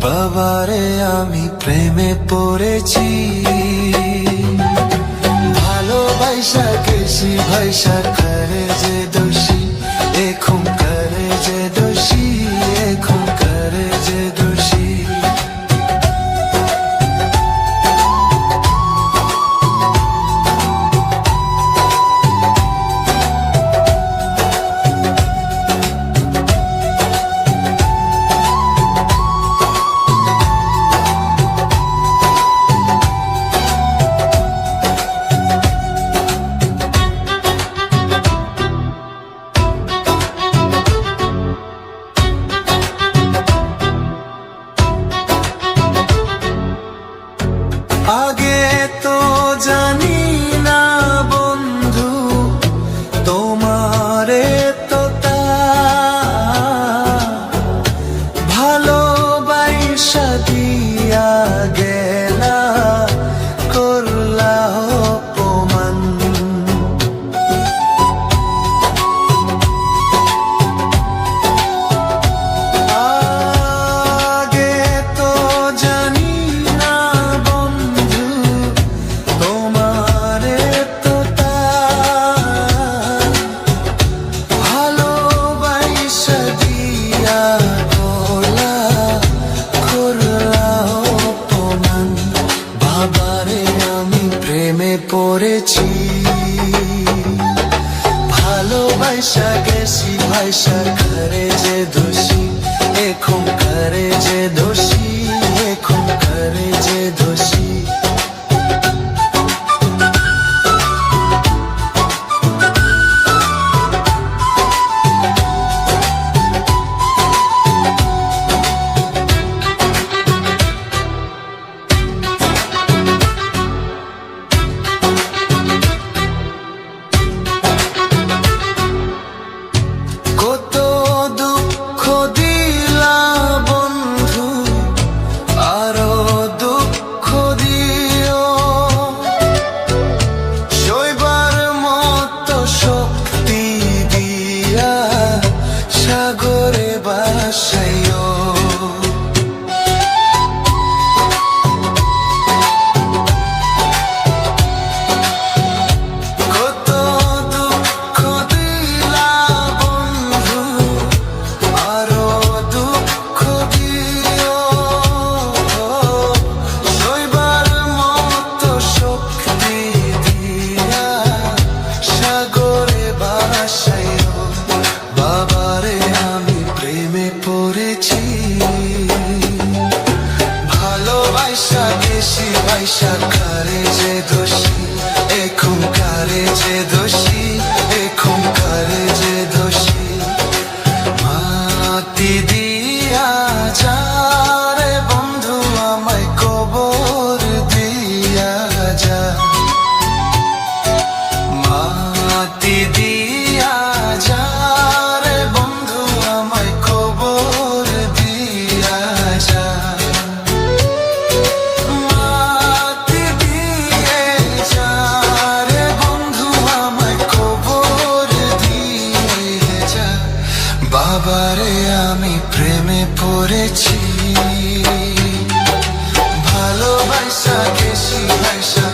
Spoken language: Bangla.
বাবারে আমি প্রেমে পড়েছি, ভালোবাসা গেছি ভাইসা করে যে দোষী, এখন করে যে দোষী, এখন করে যে দোষী। আগে তো জানি না বন্ধু তোমারে তো ভালোবাসা দিয়া গেলা, করলা অপমান। আগে তো জানি না বন্ধু তোমারে তো ভালোবাসা দিয়া গলা, করলা অপমান। বাবারে আমি প্রেমে পড়েছি, ভালোবাসা গেছি ভাইসা করে যে দোষী, এখন করে যে দোষী, এখন করে যে দোষী। কত দুঃখ দিলা বন্ধু, আরো দুঃখ দিও, সইবার মতো শক্তি দিয়া সাগরে ভাসাইও। কত দুঃখ দিলা বন্ধু, আরো দুঃখ দিও, সইবার মতো শক্তি দিয়া সাগরে ভাসাইও। বাবারে আমি প্রেমে পড়েছি, ভালোবাসা গেছি ভাইসা করে যে দোষী, এখন করে যে দোষী, এখন করে যে দোষী। মাটি দিয়া যা রে বন্ধু আমায় কবর দিয়া যা, মাটি দিয়া যা রে বন্ধু আমায় কবর দিয়া যা। মাটি দিয়ে যা রে বন্ধু আমায় কবর দিয়ে যা। বাবারে আমি প্রেমে পড়েছি, ভালোবাসা গেছি ভাইসা